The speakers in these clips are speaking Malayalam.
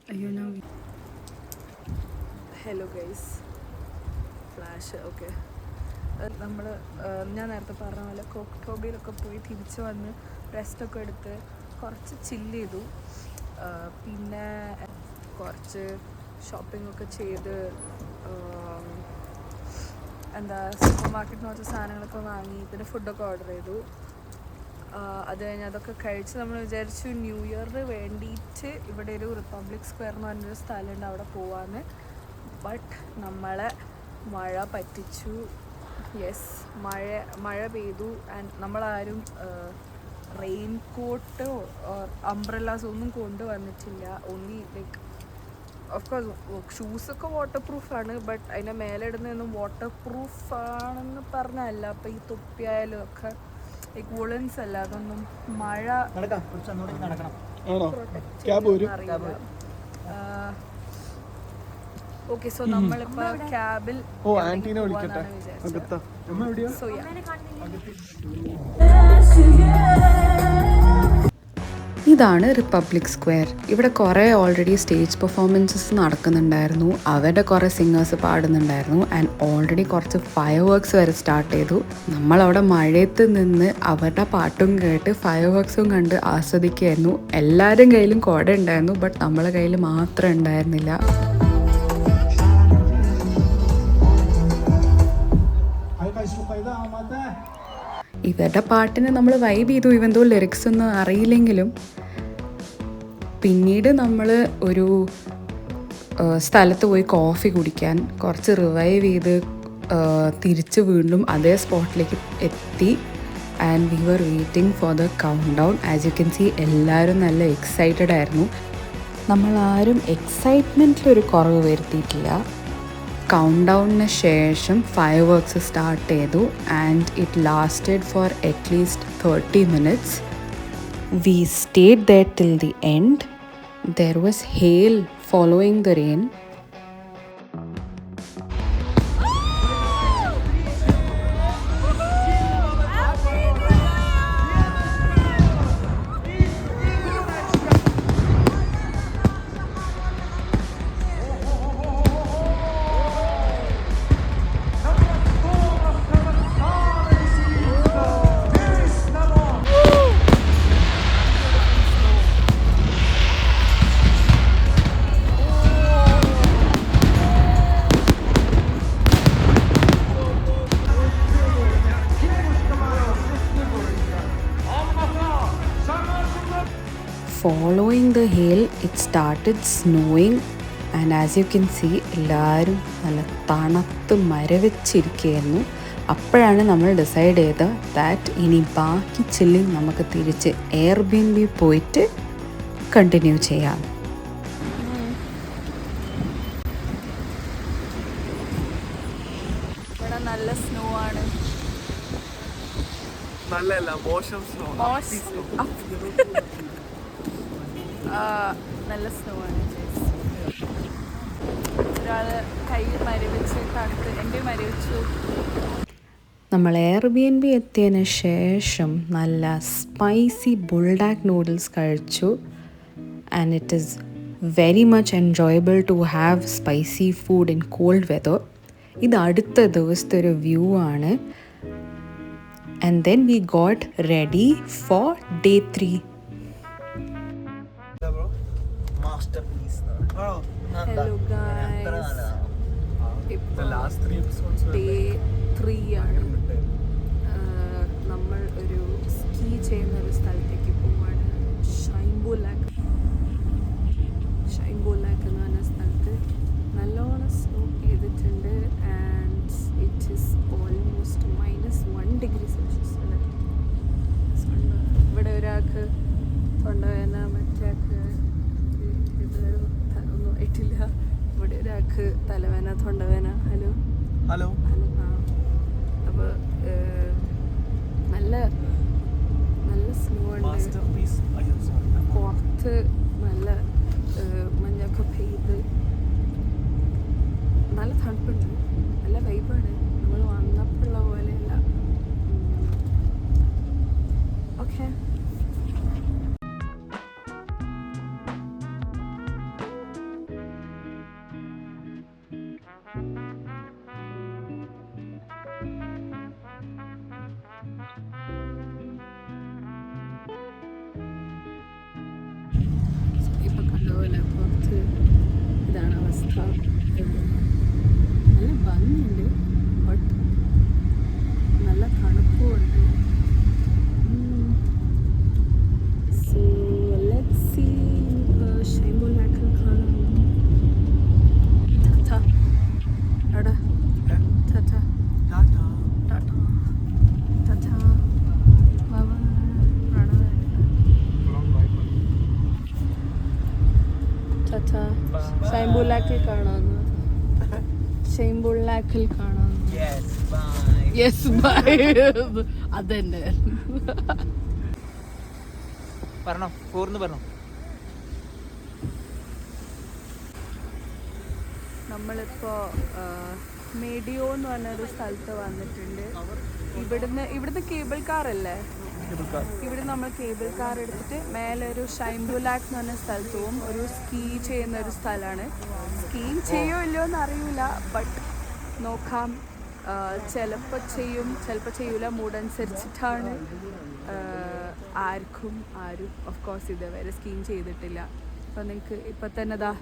Hello guys, flash. ഓക്കെ, നമ്മൾ ഞാൻ നേരത്തെ പറഞ്ഞ പോലെ കോക്ടോബയിലൊക്കെ പോയി തിരിച്ച് വന്ന് റെസ്റ്റൊക്കെ എടുത്ത് കുറച്ച് ചില്ല് ചെയ്തു. പിന്നെ കുറച്ച് ഷോപ്പിംഗ് ഒക്കെ ചെയ്ത് സൂപ്പർ മാർക്കറ്റിൽ നിന്ന് കുറച്ച് സാധനങ്ങളൊക്കെ വാങ്ങി, പിന്നെ ഫുഡൊക്കെ ഓർഡർ ചെയ്തു. അത് കഴിഞ്ഞ് അതൊക്കെ കഴിച്ച് നമ്മൾ വിചാരിച്ചു ന്യൂ ഇയറിന് വേണ്ടിയിട്ട് ഇവിടെ ഒരു റിപ്പബ്ലിക് സ്ക്വയർ എന്ന് പറഞ്ഞൊരു സ്ഥലമുണ്ട്, അവിടെ പോവാന്ന്. ബട്ട് നമ്മളെ മഴ പറ്റിച്ചു. യെസ്, മഴ പെയ്തു. ആൻഡ് നമ്മളാരും റെയിൻ കോട്ടോ അംബ്രല്ലാസ് ഒന്നും കൊണ്ടുവന്നിട്ടില്ല. ഓൺലി ലൈക്ക് ഓഫ്കോഴ്സ് ഷൂസൊക്കെ വാട്ടർ പ്രൂഫാണ്, ബട്ട് അതിൻ്റെ മേലെ ഇടുന്നതൊന്നും വാട്ടർ പ്രൂഫാണെന്ന് പറഞ്ഞല്ല. അപ്പം ഈ തൊപ്പിയായാലും ഒക്കെ ലൈക്ക് വുളൻസ് അല്ല, അതൊന്നും മഴ അറിയില്ല. ഓക്കെ, സോ നമ്മളിപ്പോൾ ക്യാബിൽ ഇതാണ് റിപ്പബ്ലിക് സ്ക്വയർ. ഇവിടെ കുറേ ഓൾറെഡി സ്റ്റേജ് പെർഫോമൻസസ് നടക്കുന്നുണ്ടായിരുന്നു. അവരുടെ കുറേ സിംഗേഴ്സ് പാടുന്നുണ്ടായിരുന്നു. ആൻഡ് ഓൾറെഡി കുറച്ച് ഫയർ വർക്ക്സ് വരെ സ്റ്റാർട്ട് ചെയ്തു. നമ്മളവിടെ മഴയത്ത് നിന്ന് അവരുടെ പാട്ടും കേട്ട് ഫയർ വർക്ക്സും കണ്ട് ആസ്വദിക്കുകയായിരുന്നു. എല്ലാവരും കയ്യിലും കുട ഉണ്ടായിരുന്നു, ബട്ട് നമ്മളെ കയ്യിൽ മാത്രം ഉണ്ടായിരുന്നില്ല. ഇവരുടെ പാട്ടിന് നമ്മൾ വൈബ് ചെയ്തു, ഇവന്തോ ലിറിക്സ് ഒന്നും അറിയില്ലെങ്കിലും. പിന്നീട് നമ്മൾ ഒരു സ്ഥലത്ത് പോയി കോഫി കുടിക്കാൻ കുറച്ച് റിവൈവ് ചെയ്ത് തിരിച്ച് വീണ്ടും അതേ സ്പോട്ടിലേക്ക് എത്തി. And we were waiting for the countdown. As you can see, എല്ലാവരും നല്ല എക്സൈറ്റഡ് ആയിരുന്നു. നമ്മളാരും എക്സൈറ്റ്മെൻറ്റിലൊരു കുറവ് വരുത്തിയിട്ടില്ല. കൗണ്ട് ഡൗണിന് ശേഷം ഫയർ വർക്ക്സ് സ്റ്റാർട്ട് ചെയ്തു. And it lasted for at least 30 minutes. We stayed there till the end. There was hail following the rain. Following the hail, it started snowing. And as you can see, എല്ലാവരും നല്ല തണുത്ത് മരവിച്ചിരിക്കുകയായിരുന്നു. അപ്പോഴാണ് നമ്മൾ ഡിസൈഡ് ചെയ്തത് ദാറ്റ് ഇനി ബാക്കി ചില്ലിങ് നമുക്ക് തിരിച്ച് എയർബിഎൻബി പോയിട്ട് കണ്ടിന്യൂ ചെയ്യാം. ഇവിടെ നല്ല സ്നോ ആണ്. നല്ല സ്നോ ആണ്. ഒരാൾ കൈ മരവിച്ച് തണുത്ത് എൻ്റെ മരവിച്ചു. നമ്മൾ എയർബിഎൻബി എത്തിയതിന് ശേഷം നല്ല സ്പൈസി ബുൾഡാക്ക് നൂഡിൽസ് കഴിച്ചു. And it is very much enjoyable to have spicy food in cold weather. ഇത് അടുത്ത ദിവസത്തെ ഒരു വ്യൂ ആണ്. And then we got ready for day 3. Hello guys, day 3 ആണ്. നമ്മൾ ഒരു സ്കീ ചെയ്യുന്ന ഒരു സ്ഥലത്തേക്ക് പോവാണ്. ഷൈംബോ ലാക്ക് എന്ന് പറഞ്ഞ സ്ഥലത്ത് നല്ലോണം സ്നോ ചെയ്തിട്ടുണ്ട്. And it is almost -1 degree Celsius. ഇവിടെ ഒരാൾക്ക് തൊണ്ടവേദന, മറ്റേയാൾക്ക് ഒന്നും ആയിട്ടില്ല. ഇവിടെ ഒരാൾക്ക് തലവേദന, തൊണ്ടവേദന. Hello hello hello. അപ്പോൾ നല്ല നല്ല സ്നോ ഉണ്ട്. പുറത്ത് നല്ല മഞ്ഞൊക്കെ പെയ്ത് നല്ല തണുപ്പുണ്ട്. നല്ല വൈബാണ്. നമ്മൾ വന്നപ്പോഴുള്ള പോലെയല്ല. ഓക്കെ. ചാച്ച ഷൈംബുലാക്കിൽ കാണാമെന്ന്. ഷൈംബുലാക്കിൽ കാണാമെന്ന്. Yes bye. അതന്നെ പറഞ്ഞോ. ഫോർന്ന് പറഞ്ഞോ. നമ്മളിപ്പോൾ മേഡിയോ എന്ന് പറഞ്ഞൊരു സ്ഥലത്ത് വന്നിട്ടുണ്ട്. ഇവിടുന്ന് കേബിൾ കാർ അല്ലേ? ഇവിടെ നമ്മൾ കേബിൾ കാർ എടുത്തിട്ട് മേലെ ഒരു ഷൈംബുലാക്ക് എന്ന് പറഞ്ഞ സ്ഥലത്ത് പോവും. ഒരു സ്കീ ചെയ്യുന്ന ഒരു സ്ഥലമാണ്. സ്കീം ചെയ്യോ ഇല്ലയോ എന്ന് അറിയില്ല, ബട്ട് നോക്കാം. ചിലപ്പോൾ ചെയ്യും, ചിലപ്പോൾ ചെയ്യൂല. മൂടനുസരിച്ചിട്ടാണ്. ആരും ഓഫ് കോഴ്സ് ഇതേവരെ സ്കീം ചെയ്തിട്ടില്ല. അപ്പോൾ നിങ്ങൾക്ക് ഇപ്പം തന്നെ ദാ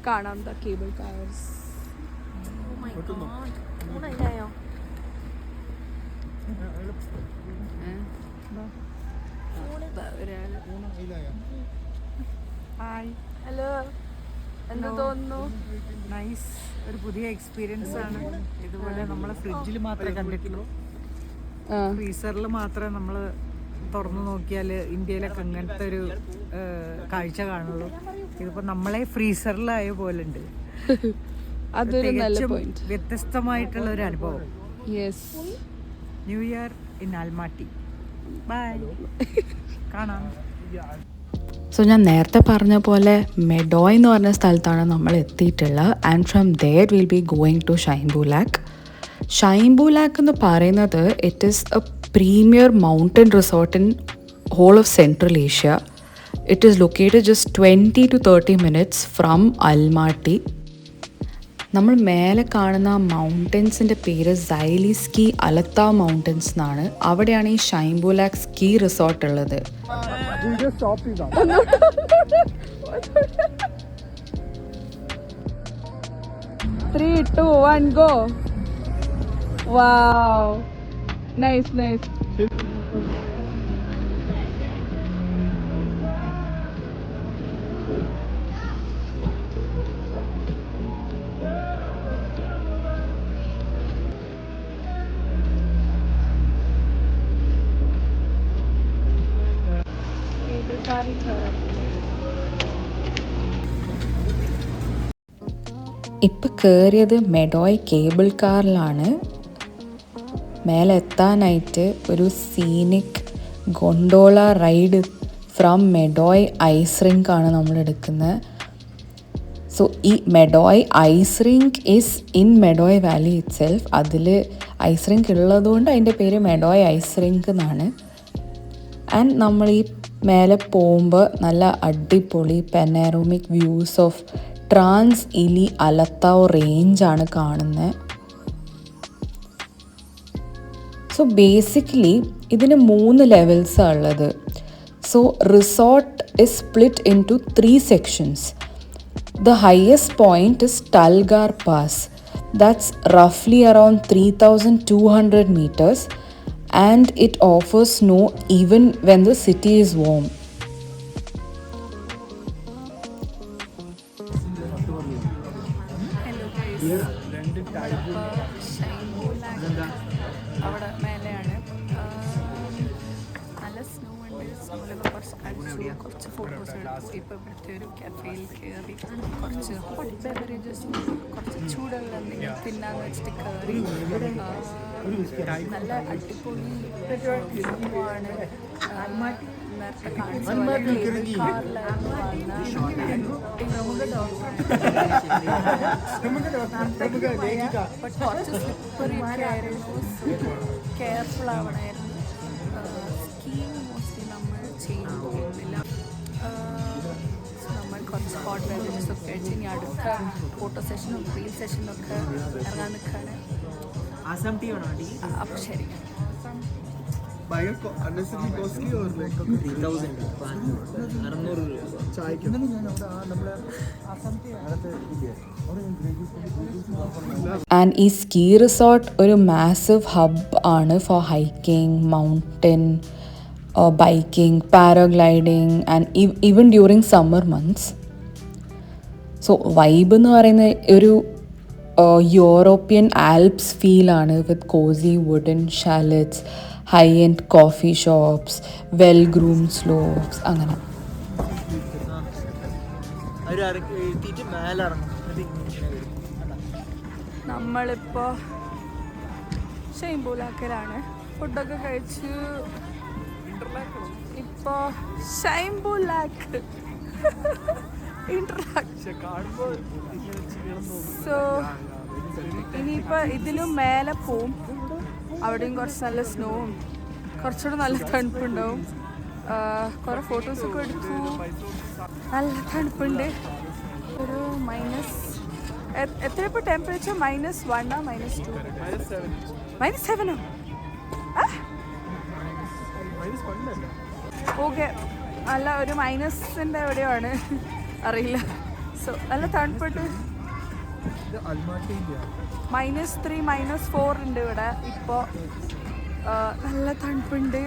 കാണാം ദ കേബിൾ കാർസ്. ഹലോ, എന്താ തോന്നുന്നു? നൈസ്, ഒരു പുതിയ എക്സ്പീരിയൻസ് ആണ്. ഇതുപോലെ നമ്മൾ ഫ്രിഡ്ജിൽ മാത്രമേ കണ്ടിട്ടുള്ളൂ, ഫ്രീസറിൽ മാത്രമേ നമ്മൾ തുറന്നു നോക്കിയാൽ ഇന്ത്യയിലൊക്കെ അങ്ങനത്തെ ഒരു കാഴ്ച കാണുള്ളൂ. ഇതിപ്പോൾ നമ്മളെ ഫ്രീസറിലായ പോലെ ഉണ്ട്. അതൊരു നല്ല പോയിന്റ്, വ്യത്യസ്തമായിട്ടുള്ള ഒരു അനുഭവം. Yes. New year in Almaty. Bye, കാണാം. സോ ഞാൻ നേരത്തെ പറഞ്ഞ പോലെ മെഡോയ് എന്ന് പറഞ്ഞ സ്ഥലത്താണ് നമ്മൾ എത്തിയിട്ടുള്ളത്. And from there will be going to Shymbulak. Shymbulak എന്ന് പറയുന്നത് it is a premier mountain resort in whole of central Asia. It is located just 20 to 30 minutes from Almaty. നമ്മൾ മേലെ കാണുന്ന മൗണ്ടൻസിൻ്റെ പേര് സൈലിസ്കി അലത്ത മൗണ്ടൻസ് എന്നാണ്. അവിടെയാണ് ഈ ഷൈംബുലാക്ക് സ്കീ റിസോർട്ട് ഉള്ളത്. 3, 2, 1, go. Wow, nice. ഇപ്പം കയറിയത് മെഡോയ് കേബിൾ കാറിലാണ്. മേലെ എത്താനായിട്ട് ഒരു scenic gondola ride from Medeu ice rink ആണ് നമ്മൾ എടുക്കുന്നത്. സോ ഈ Medeu ice rink is in Medeu valley itself. അതിൽ ഐസ് റിങ്ക് ഉള്ളതുകൊണ്ട് അതിൻ്റെ പേര് മെഡോയ് ഐസ് റിങ്ക് എന്നാണ്. ആൻഡ് നമ്മൾ ഈ മേലെ പോകുമ്പോൾ നല്ല അടിപൊളി panoramic views of Trans Ili Alatau റേഞ്ചാണ് കാണുന്നത്. സോ ബേസിക്കലി ഇതിന് 3 ലെവൽസാണ് ഉള്ളത്. So resort is split into 3 sections. The highest point is Talgar Pass. That's roughly around 3,200 meters and it offers snow even when the city is warm. Hello guys, അവിടെ മേലെയാണ്. നല്ല സ്നോ ഉണ്ട്. സ്നോയിലൊക്കെ കുറച്ച് കളിച്ചു, കുറച്ച് ഫോട്ടോസ് എടുത്തു. ഇപ്പോൾ ഇവിടുത്തെ ഒരു കഫേയിൽ കയറി കുറച്ച് ഹോട്ട് ബെവറേജസ്, കുറച്ച് ചൂടുള്ള എന്തെങ്കിലും തിന്നാന്ന് വെച്ചിട്ട് കയറി. നല്ല അടിപൊളി ആണ്. നേരത്തെ കാണിച്ച പോലെ കേബിൾ കാറിലായിരുന്നു ബട്ട് കുറച്ച് സ്ലിപ്പറി ഒക്കെ ആയിരുന്നു. കെയർഫുൾ ആവണമായിരുന്നു. സ്കീയിങ് മോസ്റ്റ്ലി നമ്മൾ ചെയ്യാൻ പോകുന്നില്ല. നമ്മൾ കുറച്ച് ഹോട്ട് ബെവറേജസ് ഒക്കെ കഴിച്ച് ഇനി അടുത്ത ഫോട്ടോ സെഷനും റീൽ സെഷനും ഒക്കെ ഇറങ്ങാൻ നിൽക്കുകയാണ്. അപ്പോൾ ശരി. ആൻഡ് ഈ സ്കീ റിസോർട്ട് ഒരു മാസീവ് ഹബ് ആണ് for hiking, mountain biking, paragliding and even during summer months. So vibe എന്ന് പറയുന്ന ഒരു യൂറോപ്യൻ ആൽപ്സ് ഫീലാണ് with cosy wooden chalets, high end coffee shops, well groomed slopes. അങ്ങനെ അവർ എത്തിയിട്ട് മേലെ ഇറങ്ങും. എന്നിട്ട് ഇങ്ങനെ വരും. കണ്ടോ? നമ്മളിപ്പോൾ ഷൈംബൂലാക്കലാണ്. ഫുഡൊക്കെ കഴിച്ച് ഇപ്പോൾ ഷൈംബൂലാക്ക് സോ ഇനിയിപ്പോൾ ഇതിലും മേലെ പോവും. അവിടെയും കുറച്ച് നല്ല സ്നോവും കുറച്ചുകൂടെ നല്ല തണുപ്പുണ്ടാവും. കുറേ ഫോട്ടോസൊക്കെ എടുത്തു. നല്ല തണുപ്പുണ്ട്. ഒരു മൈനസ് എത്ര ഇപ്പോൾ ടെമ്പറേച്ചർ? -1 -2 -7 ഓക്കെ. അല്ല ഒരു മൈനസിൻ്റെ എവിടെയാണ് അറിയില്ല. സോ നല്ല തണുപ്പുണ്ട്. -3 -4 ഉണ്ട് ഇവിടെ ഇപ്പോൾ. നല്ല തണുപ്പുണ്ട്.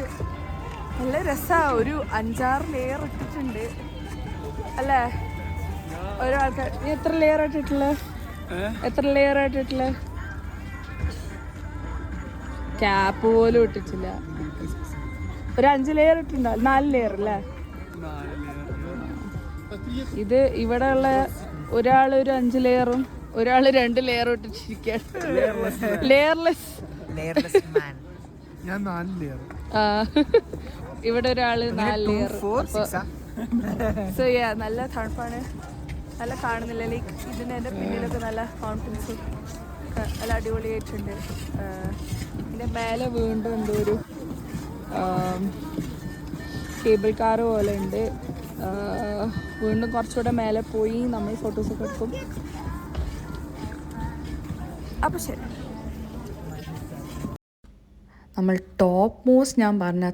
നല്ല രസമാണ്. ഒരു 5-6 ലെയർ ഇട്ടിട്ടുണ്ട് അല്ലേ ഒരാൾക്കാർ? നീ എത്ര ലെയർ ആയിട്ടിട്ടുള്ളത്? ക്യാപ്പ് പോലും ഇട്ടിട്ടില്ല. ഒരു 5 ലെയർ ഇട്ടിട്ടുണ്ടോ? 4 ലെയർ അല്ലേ? ഇത് ഇവിടെ ഉള്ള ഒരാൾ ഒരു 5 ലെയറും ഒരാൾ 2 ലെയറും ഇട്ടിട്ടിരിക്കുകയാണ്. ലെയർലെസ്. ഞാൻ 4 ലെയർ. ഇവിടെ ഒരാള് 4 ലെയർ. സോ നല്ല തണുപ്പാണ്. നല്ല കാണുന്നില്ല. ലൈക്ക് ഇതിന് എൻ്റെ പിന്നിലൊക്കെ നല്ല കോൺഫിഡൻസും നല്ല അടിപൊളിയായിട്ടുണ്ട്. ഇതിൻ്റെ മേലെ വീണ്ടും എന്തോ ഒരു കേബിൾ കാറ് പോലെ ഉണ്ട്. വീണ്ടും കുറച്ചുകൂടെ മേലെ പോയി നമ്മൾ ഫോട്ടോസൊക്കെ എടുക്കും. അപ്പോൾ ശരി. നമ്മൾ ടോപ്പ് മോസ്റ്റ് ഞാൻ പറഞ്ഞ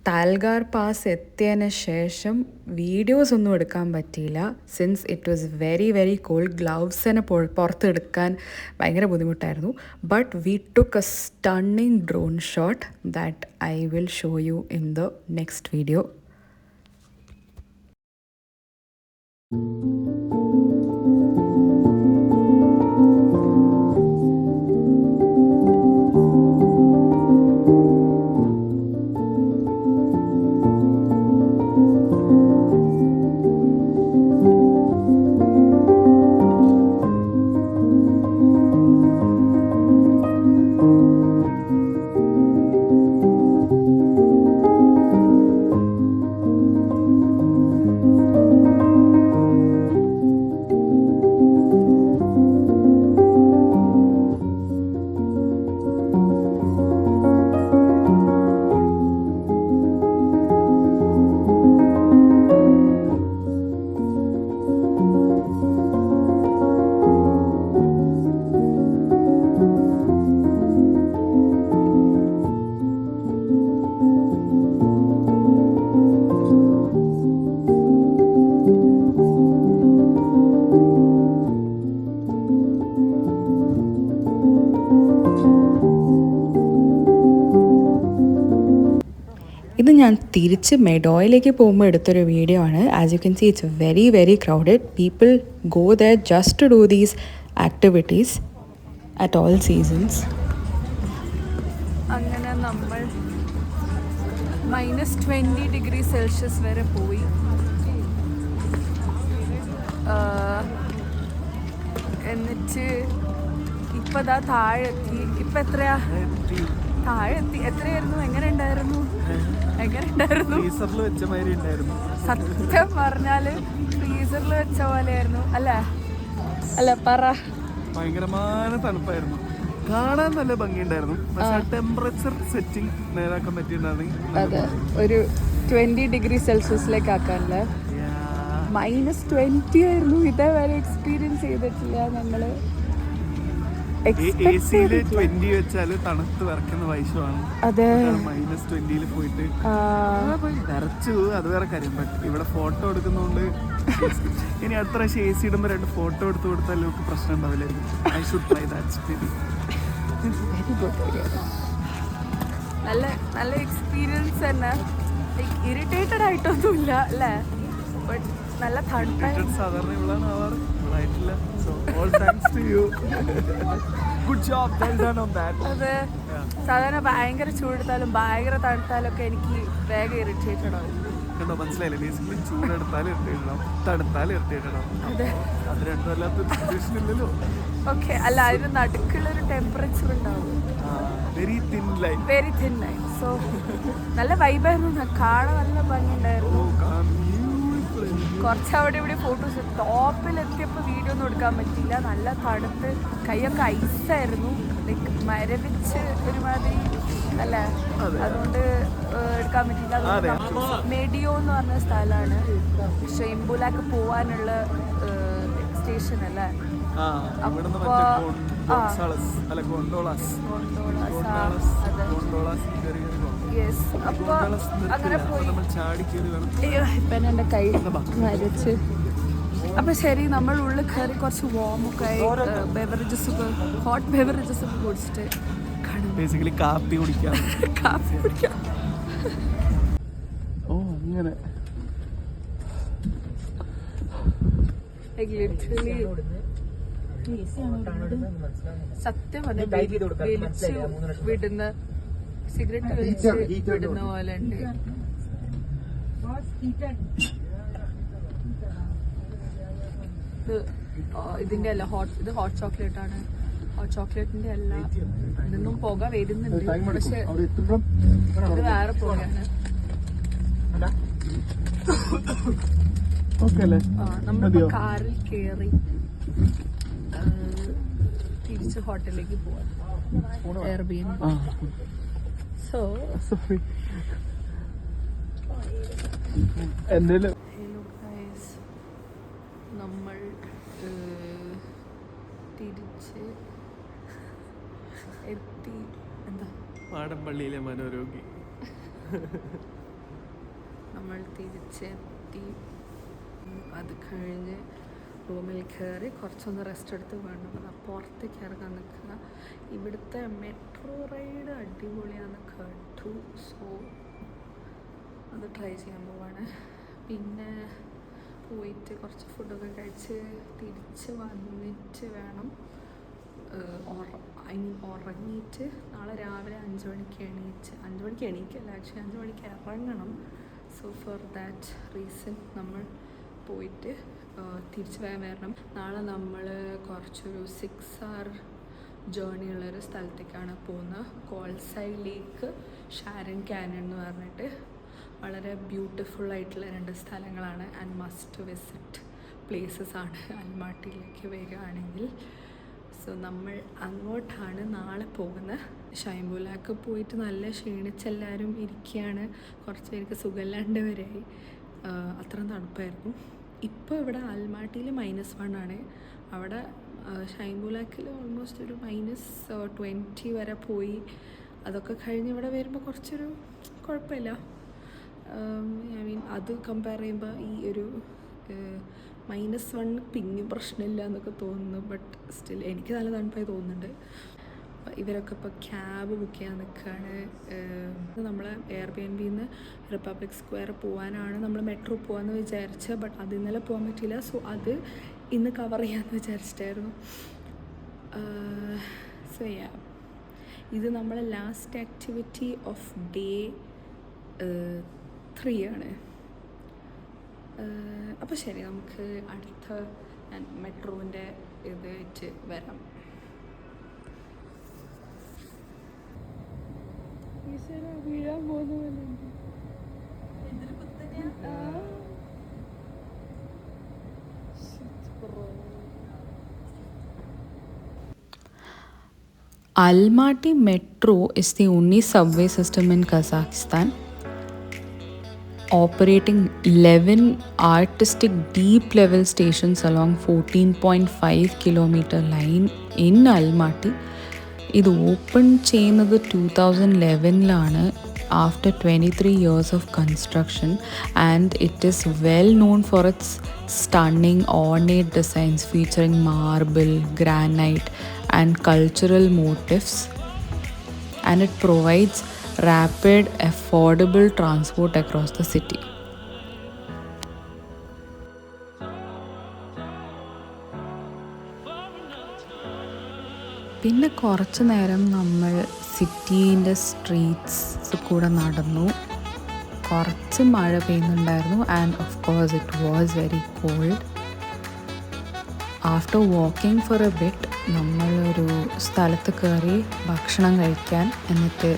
താൽഗാർ പാസ് എത്തിയതിന് ശേഷം വീഡിയോസ് ഒന്നും എടുക്കാൻ പറ്റിയില്ല. Since it was very very cold. ഗ്ലൗസിനെ പുറത്തെടുക്കാൻ ഭയങ്കര ബുദ്ധിമുട്ടായിരുന്നു. But we took a stunning drone shot that I will show you in the next video. ഇത് ഞാൻ തിരിച്ച് മെഡോയിലേക്ക് പോകുമ്പോൾ എടുത്തൊരു വീഡിയോ ആണ്. As you can see it's very very crowded. People go there just to do these activities at all seasons. അങ്ങനെ നമ്മൾ -20 ഡിഗ്രി സെൽഷ്യസ് വരെ പോയി. എന്നിട്ട് ഇപ്പം ദാ താഴെത്തി. ഇപ്പം എത്രയാ? താഴെത്തി. എത്രയായിരുന്നു? എങ്ങനെ ഉണ്ടായിരുന്നു? ഫ്രീസറിൽ വെച്ച മാതിരി ഉണ്ടായിരുന്നു. സത്യം പറഞ്ഞാൽ ഫ്രീസറിൽ വെച്ച പോലെയായിരുന്നു അല്ലേ? അല്ല പറ. ഭയങ്കരമായ തണുപ്പായിരുന്നു. കാണാൻ നല്ല ഭംഗിയുണ്ടായിരുന്നു. പക്ഷേ ടെമ്പറേച്ചർ സെറ്റിംഗ് നേരാക്കാൻ പറ്റിയിട്ടുണ്ടായിരുന്നു. അതെ, ഒരു 20 ഡിഗ്രി സെൽഷ്യസിലേക്ക് ആക്കാനല്ലേ. -20 ആയിരുന്നു. ഇതേവരെ എക്സ്പീരിയൻസ് ചെയ്തിട്ടില്ല ഞങ്ങള്. AC-ല് 20 വെച്ചാല് തണുത്ത് വിറക്കുന്ന വയസ്സുമാണ്. അതെ, -20 പോയിട്ട് നിറച്ചു. അത് വേറെ കാര്യം. ബട്ട് ഇവിടെ ഫോട്ടോ എടുക്കുന്നോണ്ട് ഇനി അടുത്ത പ്രാവശ്യം AC ഇടുമ്പോൾ 2 ഫോട്ടോ എടുത്ത് കൊടുത്താൽ നമുക്ക് പ്രശ്നം ഉണ്ടാവില്ലായിരുന്നു. I should try that experience. നല്ല എക്സ്പീരിയൻസ് തന്നെ. ഇറിറ്റേറ്റഡ് ആയിട്ടൊന്നുമില്ല അല്ലേ? ബട്ട് നല്ല തണുപ്പായിരുന്നു. സാധാരണ ഇവളാണ് ആവാറ്. ഇവളായിട്ടില്ല. So all thanks to you. Good job, well done on that. അതെ, സാധാരണ ഭയങ്കര ചൂടെടുത്താലും ഭയങ്കര തണുത്താലും ഒക്കെ എനിക്ക് വേഗം ഇറിറ്റേറ്റഡ് ആവും. കണ്ടോ മനസ്സിലായില്ലേ? ബേസിക്കലി ചൂടെടുത്താൽ ഇരട്ടിയിടണം, തണുത്താൽ ഇരട്ടിയിടണം. അത് രണ്ടും അല്ലാത്ത സിറ്റുവേഷൻ ഇല്ലല്ലോ. ഓക്കെ, അല്ല അതിന് നടുക്കുള്ളൊരു ടെമ്പറേച്ചർ ഉണ്ടാവും. Very thin line. Very thin line. So നല്ല വൈബായിരുന്നു, കാണാൻ നല്ല ഭംഗിയുണ്ടായിരുന്നു. കുറച്ച് അവിടെ ഇവിടെ ഫോട്ടോസ്. ടോപ്പിലെത്തിയപ്പോൾ വീഡിയോ ഒന്നും എടുക്കാൻ പറ്റിയില്ല, നല്ല തണുത്ത്, കൈയൊക്കെ ഐസായിരുന്നു, ലൈക്ക് മരവിച്ച് ഒരുമാതിരി അല്ലേ, അതുകൊണ്ട് എടുക്കാൻ പറ്റില്ല. മെഡിയോ എന്ന് പറഞ്ഞ സ്ഥലമാണ് ഷെയ്ംബുലാക്ക് പോവാനുള്ള സ്റ്റേഷൻ അല്ലേ. അപ്പൊ അങ്ങനെ പോയി. ഇപ്പൊ എന്റെ കൈ മരച്ച്. അപ്പൊ ശരി, നമ്മൾ ഉള്ളിൽ കയറി കുറച്ച് വാമൊക്കെ ആയി ബെവറേജസ് ഒക്കെ, ഹോട്ട് ബെവറേജസ് ഒക്കെ കുടിച്ചിട്ട് ബേസിക്കലി കാപ്പി കുടിക്കാം. കാപ്പി കുടിക്കാം. ഓ അങ്ങനെ ലിറ്ററലി സത്യം വലിച്ച് വിടുന്ന, സിഗരറ്റ് വലിച്ച് വിടുന്ന പോലെ ഉണ്ട്. ഇതിന്റെ അല്ല ഇത് ഹോട്ട് ചോക്ലേറ്റ് ആണ്. ഹോട്ട് ചോക്ലേറ്റിന്റെ അല്ല, ഇതൊന്നും പുക വരുന്നുണ്ട്, പക്ഷെ ഇത് വേറെ പുകയാണ്. നമ്മളിപ്പോ കാറിൽ കയറി തിരിച്ച് ഹോട്ടലിലേക്ക് പോവാം. എയർബിഎൻബി. സോ ഹലോ ഗൈസ്, നമ്മൾ തിരിച്ച് എത്തി. എന്താ മാടമ്പള്ളിയിലെ മനോരോഗി. നമ്മൾ തിരിച്ചെത്തി. അത് കഴിഞ്ഞ് റൂമിൽ കയറി കുറച്ചൊന്ന് റെസ്റ്റ് എടുത്ത് വേണം പുറത്തേക്ക് ഇറങ്ങാൻ നിൽക്കുക. ഇവിടുത്തെ മെട്രോ റൈഡ് അടിപൊളിയാണെന്ന് കേട്ടു. സോ അത് ട്രൈ ചെയ്യാൻ പോവാണ്. പിന്നെ പോയിട്ട് കുറച്ച് ഫുഡൊക്കെ കഴിച്ച് തിരിച്ച് വന്നിട്ട് വേണം ഉറങ്ങിയിട്ട് നാളെ രാവിലെ 5 മണിക്ക് എണീച്ച്, 5 മണിക്ക് എണീക്കല്ല, ആക്ച്വലി 5 മണിക്ക് ഇറങ്ങണം. സോ ഫോർ ദാറ്റ് റീസൺ നമ്മൾ പോയിട്ട് തിരിച്ച് വരണം. നാളെ നമ്മൾ കുറച്ചൊരു 6 hour ജേർണി ഉള്ളൊരു സ്ഥലത്തേക്കാണ് പോകുന്നത്. കോൾസൈ ലേക്ക്, ഷാരൻ ക്യാനൺ എന്ന് പറഞ്ഞിട്ട് വളരെ ബ്യൂട്ടിഫുൾ ആയിട്ടുള്ള 2 സ്ഥലങ്ങളാണ് ആൻഡ് മസ്റ്റ് വിസിറ്റ് പ്ലേസസ് ആണ് അൽമാട്ടിയിലേക്ക് വരികയാണെങ്കിൽ. സോ നമ്മൾ അങ്ങോട്ടാണ് നാളെ പോകുന്നത്. ഷൈംബുലാക്ക് പോയിട്ട് നല്ല ക്ഷീണിച്ചെല്ലാവരും ഇരിക്കുകയാണ്. കുറച്ച് പേർക്ക് സുഖമില്ലാണ്ട് വരെയായി, അത്രയും തണുപ്പായിരുന്നു. ഇപ്പോൾ ഇവിടെ അൽമാട്ടിയിൽ -1 ആണ്. അവിടെ ഷൈംബുലാക്കിൽ ഓൾമോസ്റ്റ് ഒരു -20 വരെ പോയി. അതൊക്കെ കഴിഞ്ഞ് ഇവിടെ വരുമ്പോൾ കുറച്ചൊരു കുഴപ്പമില്ല. ഐ മീൻ അത് കമ്പയർ ചെയ്യുമ്പോൾ ഈ ഒരു -1 പിന്നെയും പ്രശ്നമില്ല എന്നൊക്കെ തോന്നുന്നു. ബട്ട് സ്റ്റിൽ എനിക്ക് നല്ല തണുപ്പായി തോന്നുന്നുണ്ട്. ഇവരൊക്കെ ഇപ്പോൾ ക്യാബ് ബുക്ക് ചെയ്യാൻ നിൽക്കുകയാണ്. നമ്മൾ എയർബിഎൻബിയിൽ നിന്ന് റിപ്പബ്ലിക് സ്ക്വയർ പോകാനാണ് നമ്മൾ മെട്രോ പോകാമെന്ന് വിചാരിച്ചത്. ബട്ട് അത് ഇന്നലെ പോകാൻ പറ്റില്ല. സോ അത് ഇന്ന് കവർ ചെയ്യാമെന്ന് വിചാരിച്ചിട്ടായിരുന്നു. സോ യാ, ഇത് നമ്മളെ ലാസ്റ്റ് ആക്ടിവിറ്റി ഓഫ് ഡേ 3 ആണ്. അപ്പോൾ ശരി, നമുക്ക് അടുത്ത മെട്രോവിൻ്റെ ഇത് വെച്ച് വരാം. വീഴാൻ പോകുന്ന Almaty Metro is the only subway system in Kazakhstan, operating 11 artistic deep level stations along 14.5 kilometer line in Almaty. ഇത് ഓപ്പൺ ചെയ്യുന്നത് 2011 after 23 years of construction, and it is well known for its stunning ornate designs featuring marble, granite and cultural motifs, and it provides rapid, affordable transport across the city. പിന്നെ കുറച്ച് നേരം നമ്മൾ സിറ്റീൻ്റെ സ്ട്രീറ്റ്സ് കൂടെ നടന്നു. കുറച്ച് മഴ പെയ്യുന്നുണ്ടായിരുന്നു and of course it was very cold. After walking for a bit നമ്മളൊരു സ്ഥലത്ത് കയറി ഭക്ഷണം കഴിക്കാൻ. എന്നിട്ട്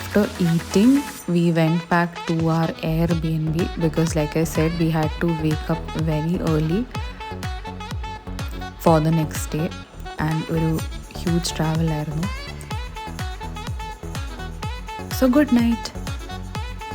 after eating we went back to our Airbnb because like I said we had to wake up very early for the next day and ഒരു huge travel ആയിരുന്നു. So good night.